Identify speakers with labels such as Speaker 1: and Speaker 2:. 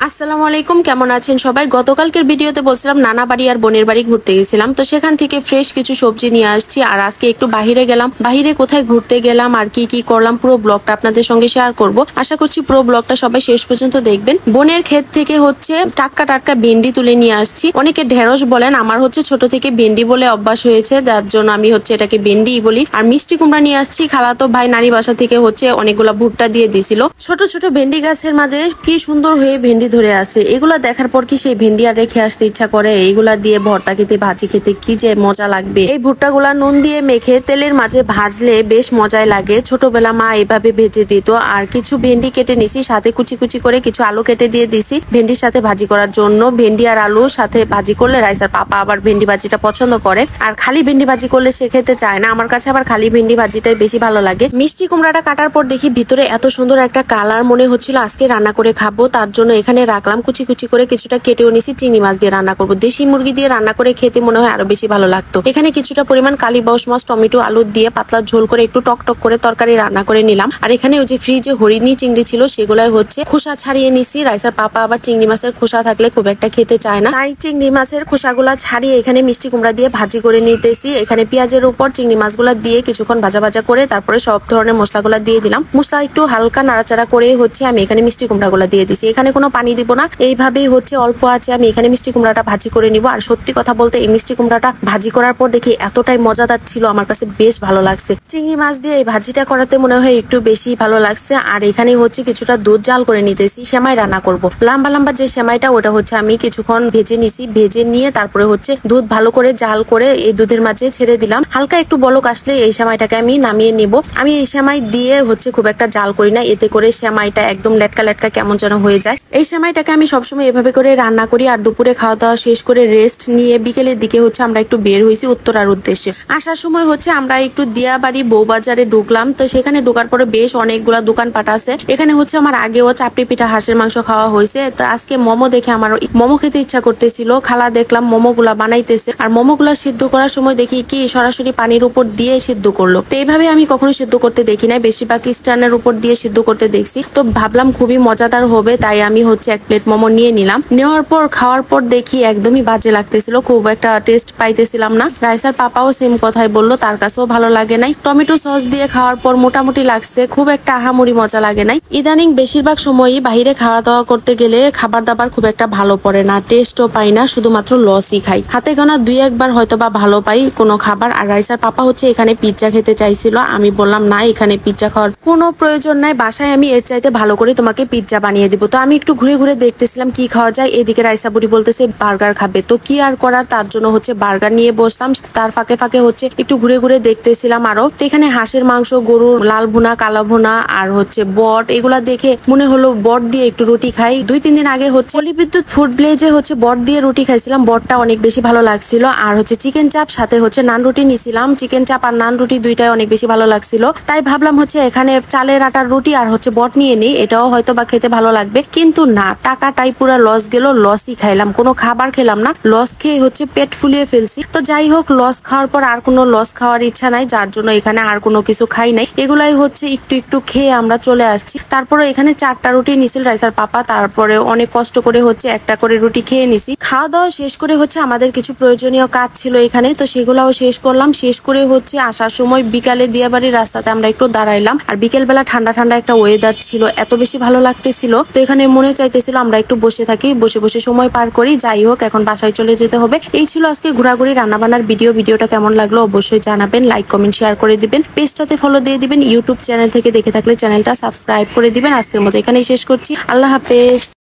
Speaker 1: আসসালামু আলাইকুম, কেমন আছেন সবাই? গতকালকের ভিডিওতে বলছিলাম নানা বাড়ি আর বোনের বাড়ি ঘুরতে গেছিলাম, তো সেখান থেকে ফ্রেশ কিছু সবজি নিয়ে আসছি। আর আজকে একটু বাহিরে গেলাম, বাহিরে কোথায় ঘুরতে গেলাম আর কি কি করলাম পুরো ব্লগটা আপনাদের সঙ্গে শেয়ার করব। আশা করছি পুরো ব্লগটা সবাই শেষ পর্যন্ত দেখবেন। বোনের ক্ষেত থেকে টাটকা টাটকা ভেন্ডি তুলে নিয়ে আসছি। অনেকে ঢেঁড়স বলেন, আমার ছোট থেকে ভেন্ডি বলে অভ্যাস হয়েছে, যার জন্য আমি এটাকে ভেন্ডি বলি। আর মিষ্টি কুমড়া নিয়ে আসছি, খালাতো ভাই নানি বাসা থেকে অনেকগুলা ভুট্টা দিয়ে দিছিল। ছোট ছোট ভেন্ডি গাছের মাঝে কি সুন্দর হয়ে ভেন্ডি ধরে আছে। এগুলা দেখার পর কি সেই ভেন্ডি আর রেখে আসতে ইচ্ছা করে। এইগুলা দিয়ে ভর্তা খেতে, ভাজি খেতে কি যে মজা লাগবে। এই ভুট্টাগুলা নুন দিয়ে মেখে তেলের মাঝে ভাজলে বেশ মজাই লাগে। ছোটবেলা মা এভাবে ভেজে দিত। আর কিছু ভেন্ডি কেটে নিছি, সাথে কুচি কুচি করে কিছু আলু কেটে দিয়ে দিছি ভেন্ডির সাথে ভাজি করার জন্য। ভেন্ডি আর আলু সাথে ভাজি করলে রাইসার পাপা আবার ভেন্ডি ভাজিটা পছন্দ করে, আর খালি ভেন্ডি ভাজি করলে সে খেতে চায় না। আমার কাছে আবার খালি ভেন্ডি ভাজিটাই বেশি ভালো লাগে। মিষ্টি কুমড়াটা কাটার পর দেখি ভিতরে এত সুন্দর একটা কালার, মনে হচ্ছিল আজকে রান্না করে খাবো। তার জন্য এখানে রাখলাম, কুচি কুচি করে কিছুটা কেটেও নিছি। চিংড়ি মাছ দিয়ে রান্না করবো। দেশি মুরগি দিয়ে রান্না করে খেতে মনে হয় আরো বেশি ভালো লাগতো। এখানে কিছুটা পরিমাণ কালীবাউস মাছ, টমেটো, আলু দিয়ে পাতলা ঝোল করে একটু টক টক করে তরকারি রান্না করে নিলাম। আর এখানে ফ্রিজে হরিণী চিংড়ি ছিল, সেগুলাই খোসা ছাড়িয়ে নিছি। রাইসার পাপা আবার চিংড়ি মাছের খোসা থাকলে খুব একটা খেতে চায় না, তাই চিংড়ি মাছের খোসাগুলা ছাড়িয়ে এখানে মিষ্টি কুমড়া দিয়ে ভাজি করে নিতেছি। এখানে পেঁয়াজের উপর চিংড়ি মাছগুলা দিয়ে কিছুক্ষণ ভাজা ভাজা করে তারপরে সব ধরনের মশলাগুলা দিয়ে দিলাম। মশলা একটু হালকা নাড়াচাড়া করে আমি এখানে মিষ্টি কুমড়াগুলা দিয়ে দিছি। এখানে কোনো পানি দিব না, এইভাবেই অল্প আছে আমি এখানে মিষ্টি কুমড়াটা ভাজি করে নিব। আর সত্যি কথা বলতে এই মিষ্টি কুমড়াটা ভাজি করার পর দেখি এতটাই মজাদার ছিল, আমার কাছে বেশ ভালো লাগছে। চিংড়ি মাছ দিয়ে এই ভাজিটা করাতে মনে হয় একটু বেশি ভালো লাগছে। আর এখানে কিছুটা দুধ জাল করে নিতেছি, সেমাই রান্না করব। লম্বা লম্বা যে সেমাইটা ওটা আমি কিছুক্ষণ ভেজে নিছি। ভেজে নিয়ে তারপরে দুধ ভালো করে জাল করে এই দুধের মাঝে ছেড়ে দিলাম। হালকা একটু বলক আসলে এই সেমাইটাকে আমি নামিয়ে নিব। আমি এই সেমাই দিয়ে খুব একটা জাল করি না, এতে করে সেমাইটা একদম লেটকা লেটকা কেমন যেন হয়ে যায়। এই সেমাইটাকে আমি সবসময় এভাবে করে রান্না করি। আর দুপুরে খাওয়া দাওয়া শেষ করে রেস্ট নিয়ে বিকেলের দিকে আমরা একটু বের হয়েছি উত্তরার উদ্দেশ্যে। আসার সময় আমরা একটু দিয়াবাড়ি বউবাজারে ঢুকলাম। তো সেখানে ঢোকার পরে বেশ অনেকগুলা দোকানপাট আছে। এখানে আমার আগেও চাপড়ি পিঠা, হাঁসের মাংস খাওয়া হয়েছে। তো আজকে মোমো দেখে আমার মোমো খেতে ইচ্ছা করতেছিল। খালা দেখলাম মোমো গুলা বানাইতেছে। আর মোমো গুলা সিদ্ধ করার সময় দেখি কি সরাসরি পানির উপর দিয়ে সিদ্ধ করলো। তো এইভাবে আমি কখনো সিদ্ধ করতে দেখি নাই, বেশিরভাগ স্ট্যান্ডের উপর দিয়ে সিদ্ধ করতে দেখছি। তো ভাবলাম খুবই মজাদার হবে, তাই আমি এক প্লেট মোমো নিয়ে নিলাম। নেওয়ার পর খাওয়ার পর দেখি একদমই বাজে লাগতেছিল, খুব একটা টেস্ট পাইতেছিলাম না। রাইসার পাপাও সেম কথাই বললো, তার কাছেও ভালো লাগে নাই। টমেটো সস দিয়ে খাওয়ার পর মোটামুটি লাগছে, খুব একটা আহামরি মজা লাগে নাই। ইদানিং বেশিরভাগ সময়ই বাহিরে খাওয়া দাওয়া করতে গেলে খাবার দাবার খুব একটা ভালো পড়ে না, টেস্টও পাই না, শুধুমাত্র লসই খাই। হাতে গোনা দুই একবার হয়তো বা ভালো পাই কোনো খাবার। আর রাইসার পাপা এখানে পিৎজা খেতে চাইছিল। আমি বললাম না, এখানে পিৎজা খাওয়ার কোনো প্রয়োজন নাই, বাসায় আমি এর চাইতে ভালো করে তোমাকে পিৎজা বানিয়ে দিব। তো আমি একটু ঘুরে ঘুরে দেখতেছিলাম কি খাওয়া যায়। এদিকে রাইসা বুড়ি বলতেছে বার্গার খাবে। তো কি আর করার, তার জন্য বার্গার নিয়ে বসলাম। তার ফাঁকে ফাঁকে একটু ঘুরে ঘুরে দেখতেছিলাম আরো। তো এখানে হাঁসের মাংস, গরুর লাল ভুনা, কালো ভুনা আর বট, এগুলা দেখে মনে হলো বট দিয়ে একটু রুটি খাই। 2-3 দিন আগে পলিবিদ্যুৎ ফুড ভিলেজে বট দিয়ে রুটি খাইছিলাম, বটটা অনেক বেশি ভালো লাগছিল। আর চিকেন চাপ সাথে নান রুটি নিছিলাম। চিকেন চাপ আর নান রুটি দুইটাই অনেক বেশি ভালো লাগছিল, তাই ভাবলাম এখানে চালের আটার রুটি আর বট নিয়ে নেই, এটাও হয়তো বা খেতে ভালো লাগবে। কিন্তু না, টাকাটাই পুরো লস গেল, লসই খাইলাম, কোনো খাবার খেলাম না, লস খেয়ে পেট ফুলিয়ে ফেলছি। তো যাই হোক, লস খাওয়ার পর আর কোনো লস খাওয়ার ইচ্ছা নাই, যার জন্য এখানে আর কোনো কিছু খাই নাই। এগুলাই একটু একটু খেয়ে আমরা চলে আসছি। তারপরে এখানে 4টা রুটি নিছিল রাইসার পাপা, তারপরে অনেক কষ্ট করে একটা করে রুটি খেয়ে নিছি। খাওয়া দাওয়া শেষ করে আমাদের কিছু প্রয়োজনীয় কাজ ছিল এখানে, তো সেগুলাও শেষ করলাম। শেষ করে আসার সময় বিকালে দিয়াবাড়ির রাস্তাতে আমরা একটু দাঁড়াইলাম। আর বিকেল বেলা ঠান্ডা ঠান্ডা একটা ওয়েদার ছিল, এত বেশি ভালো লাগতেছিল। তো এখানে মনে চাইতেছিল আমরা একটু বসে থাকি, বসে বসে সময় পার করি। যাই হোক, এখন বাসায় চলে যেতে হবে। এই ছিল আজকে ঘোরাঘুরি রান্নাবান্নার ভিডিওটা কেমন লাগলো অবশ্যই জানাবেন, লাইক কমেন্ট শেয়ার করে দিবেন, পেজটাতে ফলো দিয়ে দিবেন। ইউটিউব চ্যানেল থেকে দেখে থাকলে চ্যানেলটা সাবস্ক্রাইব করে দিবেন। আজকের মতো এখানেই শেষ করছি, আল্লাহ হাফেজ।